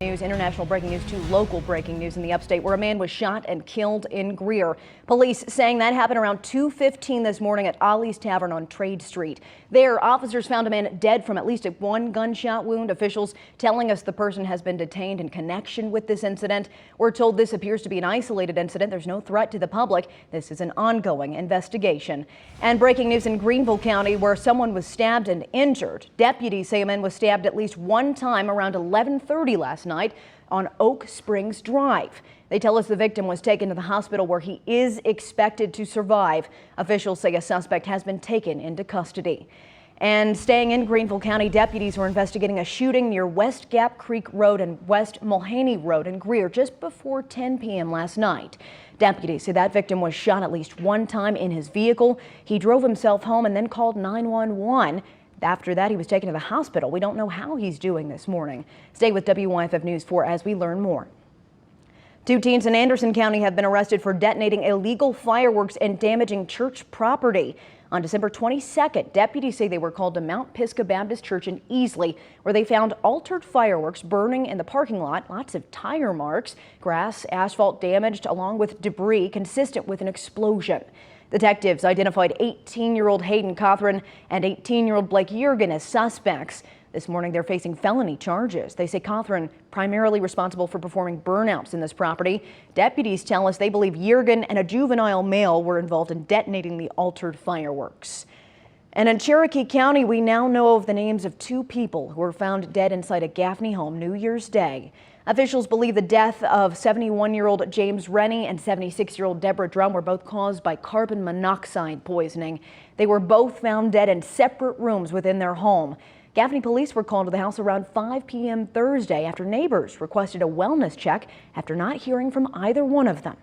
News, international breaking news to local breaking news in the upstate, where a man was shot and killed in Greer. Police saying that happened around 2:15 this morning at Ollie's Tavern on Trade Street. There, officers found a man dead from at least one gunshot wound. Officials telling us the person has been detained in connection with this incident. We're told this appears to be an isolated incident. There's no threat to the public. This is an ongoing investigation. And breaking news in Greenville County, where someone was stabbed and injured. Deputies say a man was stabbed at least one time around 11:30 last night on Oak Springs Drive. They tell us the victim was taken to the hospital, where he is expected to survive. Officials say a suspect has been taken into custody. And staying in Greenville County, deputies were investigating a shooting near West Gap Creek Road and West Mulhaney Road in Greer just before 10 p.m. last night. Deputies say that victim was shot at least one time in his vehicle. He drove himself home and then called 911. After that, he was taken to the hospital. We don't know how he's doing this morning. Stay with WYFF News 4 as we learn more. Two teens in Anderson County have been arrested for detonating illegal fireworks and damaging church property. On December 22nd, deputies say they were called to Mount Pisgah Baptist Church in Easley, where they found altered fireworks burning in the parking lot, lots of tire marks, grass, asphalt damaged, along with debris consistent with an explosion. Detectives identified 18-year-old Hayden Cothran and 18-year-old Blake Yergin as suspects. This morning, they're facing felony charges. They say Cothran primarily responsible for performing burnouts in this property. Deputies tell us they believe Yergin and a juvenile male were involved in detonating the altered fireworks. And in Cherokee County, we now know of the names of two people who were found dead inside a Gaffney home New Year's Day. Officials believe the death of 71-year-old James Rennie and 76-year-old Deborah Drum were both caused by carbon monoxide poisoning. They were both found dead in separate rooms within their home. Gaffney police were called to the house around 5 p.m. Thursday after neighbors requested a wellness check after not hearing from either one of them.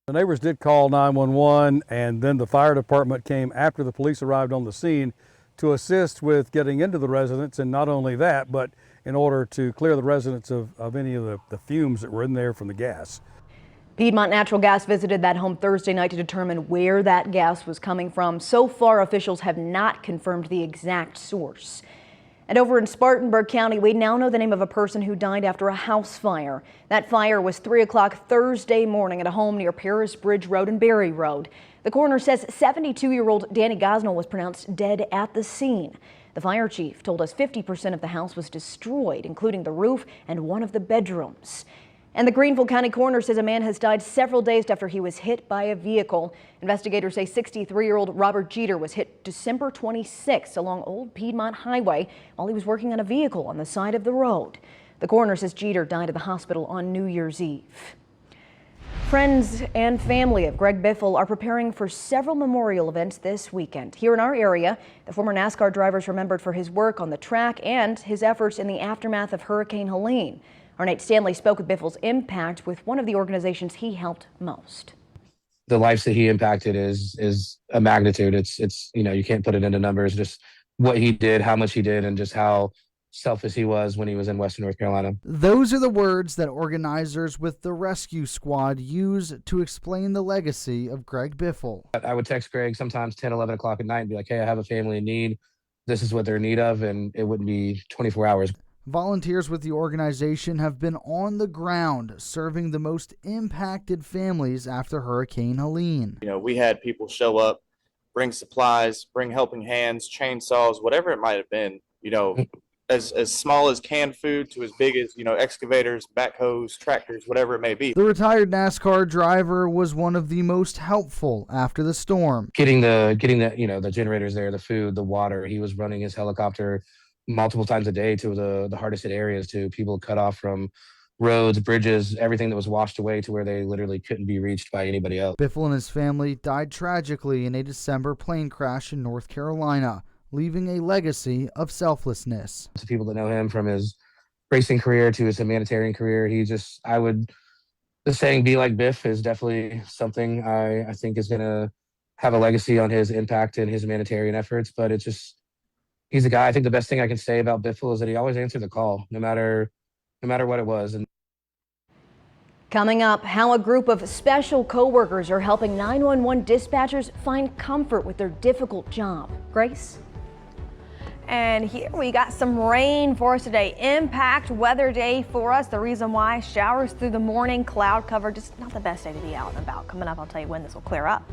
The neighbors did call 911, and then the fire department came after the police arrived on the scene to assist with getting into the residence, and not only that, but in order to clear the residents of any of the fumes that were in there from the gas. Piedmont Natural Gas visited that home Thursday night to determine where that gas was coming from. So far, officials have not confirmed the exact source. And over in Spartanburg County, we now know the name of a person who died after a house fire. That fire was 3 o'clock Thursday morning at a home near Paris Bridge Road and Berry Road. The coroner says 72-year-old Danny Gosnell was pronounced dead at the scene. The fire chief told us 50% of the house was destroyed, including the roof and one of the bedrooms. And the Greenville County coroner says a man has died several days after he was hit by a vehicle. Investigators say 63-year-old Robert Jeter was hit December 26th along Old Piedmont Highway while he was working on a vehicle on the side of the road. The coroner says Jeter died at the hospital on New Year's Eve. Friends and family of Greg Biffle are preparing for several memorial events this weekend. Here in our area, the former NASCAR driver is remembered for his work on the track and his efforts in the aftermath of Hurricane Helene. Our Nate Stanley spoke with Biffle's impact with one of the organizations he helped most. The lives that he impacted is a magnitude. It's you can't put it into numbers, just what he did, how much he did, and just how selfless he was when he was in Western North Carolina. Those are the words that organizers with the rescue squad use to explain the legacy of Greg Biffle. I would text Greg sometimes 10, 11 o'clock at night and be like, hey, I have a family in need. This is what they're in need of, and it wouldn't be 24 hours. Volunteers with the organization have been on the ground serving the most impacted families after Hurricane Helene. We had people show up, bring supplies, bring helping hands, chainsaws, whatever it might have been, as small as canned food to as big as, excavators, backhoes, tractors, whatever it may be. The retired NASCAR driver was one of the most helpful after the storm. Getting the the generators there, the food, the water. He was running his helicopter multiple times a day to the hardest hit areas, to people cut off from roads, bridges, everything that was washed away to where they literally couldn't be reached by anybody else. Biffle and his family died tragically in a December plane crash in North Carolina, leaving a legacy of selflessness. To people that know him from his racing career to his humanitarian career, the saying "be like Biff" is definitely something I think is going to have a legacy on his impact and his humanitarian efforts. But he's a guy. I think the best thing I can say about Biffle is that he always answered the call, no matter what it was. And coming up, how a group of special co-workers are helping 911 dispatchers find comfort with their difficult job. Grace? And here we got some rain for us today. Impact weather day for us. The reason why, showers through the morning, cloud cover, just not the best day to be out and about. Coming up, I'll tell you when this will clear up.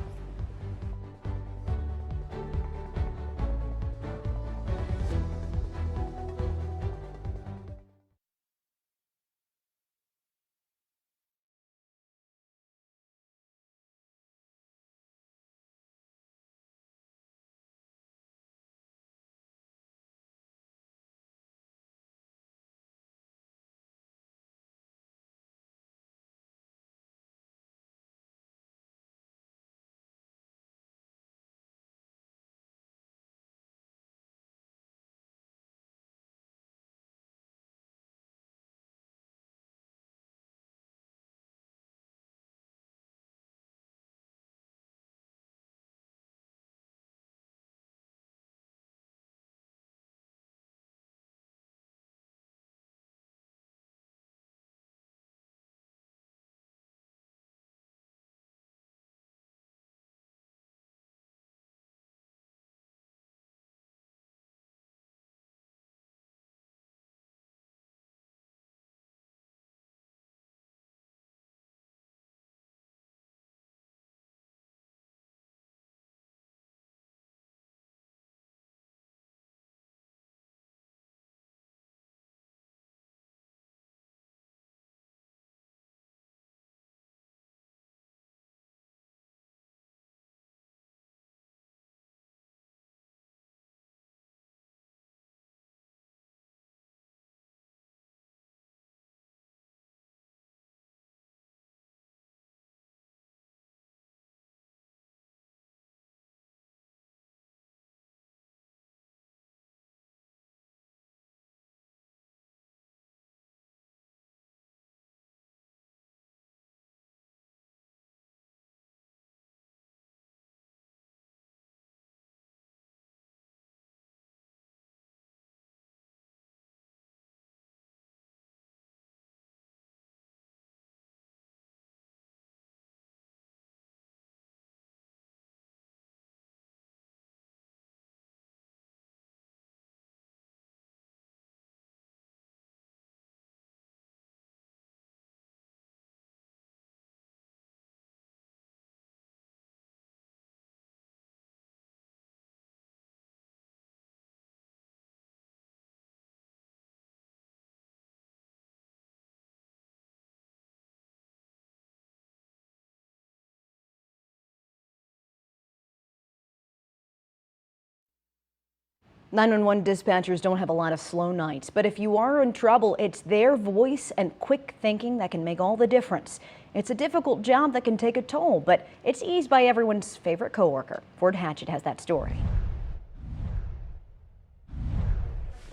"911 dispatchers don't have a lot of slow nights, but if you are in trouble, it's their voice and quick thinking that can make all the difference. It's a difficult job that can take a toll, but it's eased by everyone's favorite coworker. Ford Hatchett has that story.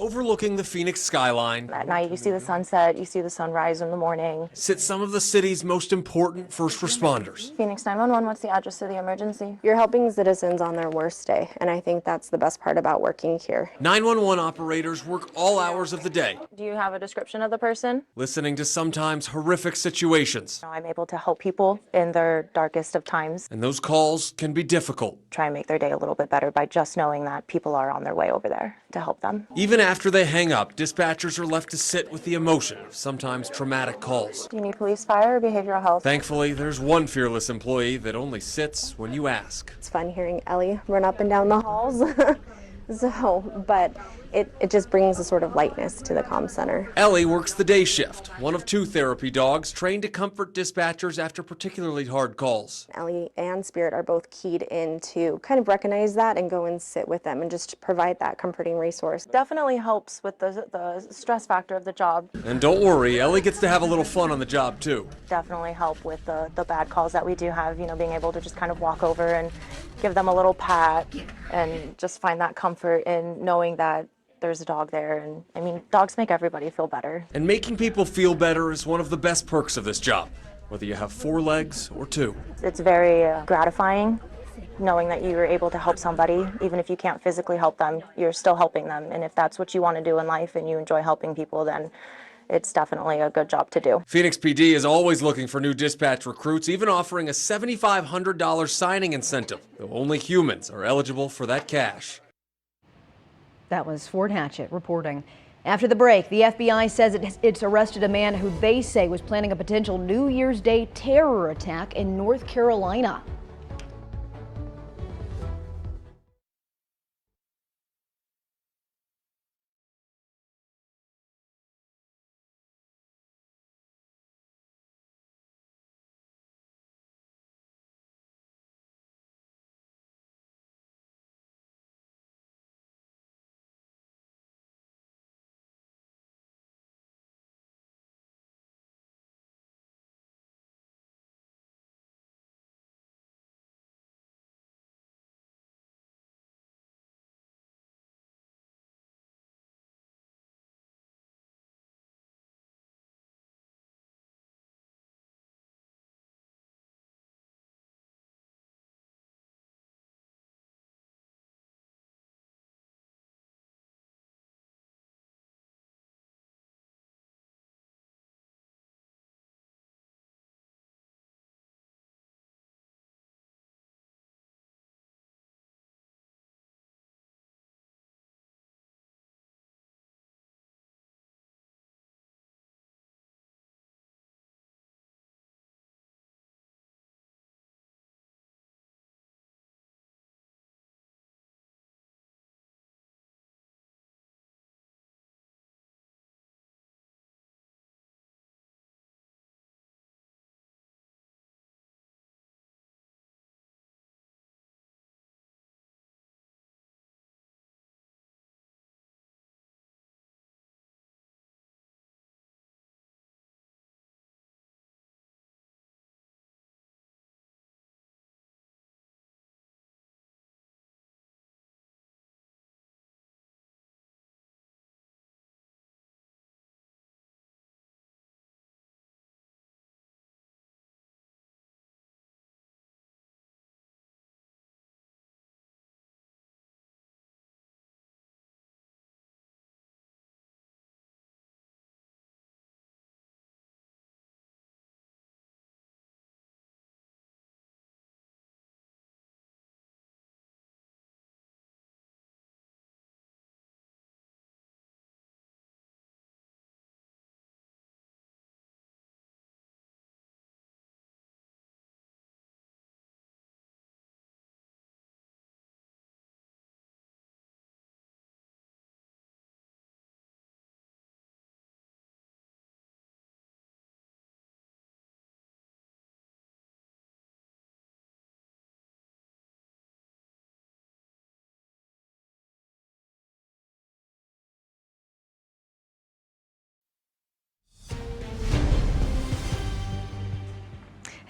Overlooking the Phoenix skyline At night, you see the sunset, you see the sunrise in the morning. sit some of the city's most important first responders. Phoenix 911, what's the address of the emergency? You're helping citizens on their worst day, and I think that's the best part about working here. 911 operators work all hours of the day, Do you have a description of the person? listening to sometimes horrific situations. I'm able to help people in their darkest of times, And those calls can be difficult. try and make their day a little bit better by just knowing that people are on their way over there to help them. Even after they hang up, dispatchers are left to sit with the emotion of sometimes traumatic calls. Do you need police, fire, or behavioral health? Thankfully, there's one fearless employee that only sits when you ask. It's fun hearing Ellie run up and down the halls. But it just brings a sort of lightness to the comm center. Ellie works the day shift, one of 2 therapy dogs trained to comfort dispatchers after particularly hard calls. Ellie and Spirit are both keyed in to kind of recognize that and go and sit with them and just provide that comforting resource. Definitely helps with the stress factor of the job. And don't worry, Ellie gets to have a little fun on the job too. Definitely help with the bad calls that we do have, being able to just kind of walk over and give them a little pat and just find that comfort in knowing that there's a dog there. And I mean, dogs make everybody feel better. And making people feel better is one of the best perks of this job, whether you have 4 legs or 2. It's very gratifying knowing that you're able to help somebody. Even if you can't physically help them, you're still helping them. And if that's what you want to do in life and you enjoy helping people, then it's definitely a good job to do. Phoenix PD is always looking for new dispatch recruits, even offering a $7,500 signing incentive, though only humans are eligible for that cash. That was Fort Hatchett reporting. After the break, the FBI says it's arrested a man who they say was planning a potential New Year's Day terror attack in North Carolina.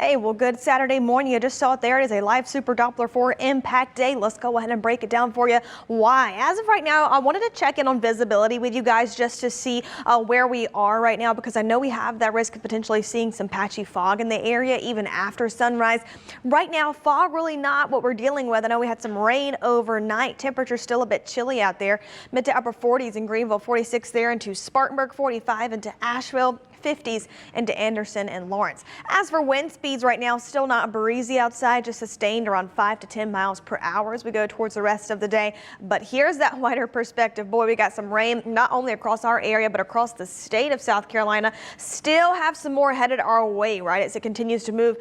Hey, well, good Saturday morning. You just saw it there. It is a live Super Doppler 4 impact day. Let's go ahead and break it down for you. Why? As of right now, I wanted to check in on visibility with you guys just to see where we are right now, because I know we have that risk of potentially seeing some patchy fog in the area even after sunrise. Right now, fog really not what we're dealing with. I know we had some rain overnight. Temperature's still a bit chilly out there. Mid to upper 40s in Greenville, 46 there into Spartanburg, 45 into Asheville, 50s into Anderson and Lawrence. As for wind speeds right now, still not breezy outside, just sustained around 5 to 10 miles per hour as we go towards the rest of the day. But here's that wider perspective. Boy, we got some rain not only across our area, but across the state of South Carolina. Still have some more headed our way, right, as it continues to move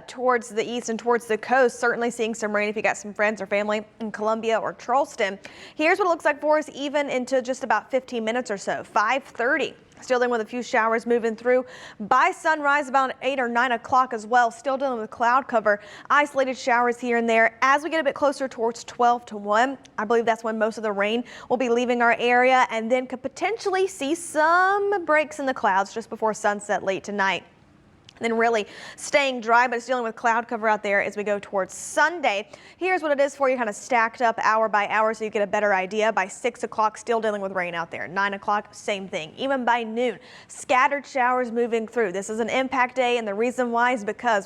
towards the east and towards the coast. Certainly seeing some rain if you got some friends or family in Columbia or Charleston. Here's what it looks like for us even into just about 15 minutes or so. 5:30. Still dealing with a few showers moving through by sunrise, about 8 or 9 o'clock as well. Still dealing with cloud cover, isolated showers here and there. As we get a bit closer towards 12 to 1, I believe that's when most of the rain will be leaving our area, and then could potentially see some breaks in the clouds just before sunset late tonight. Then really staying dry, but it's dealing with cloud cover out there as we go towards Sunday. Here's what it is for you, kind of stacked up hour by hour so you get a better idea. By 6 o'clock, still dealing with rain out there. 9 o'clock, same thing. Even by noon, scattered showers moving through. This is an impact day, and the reason why is because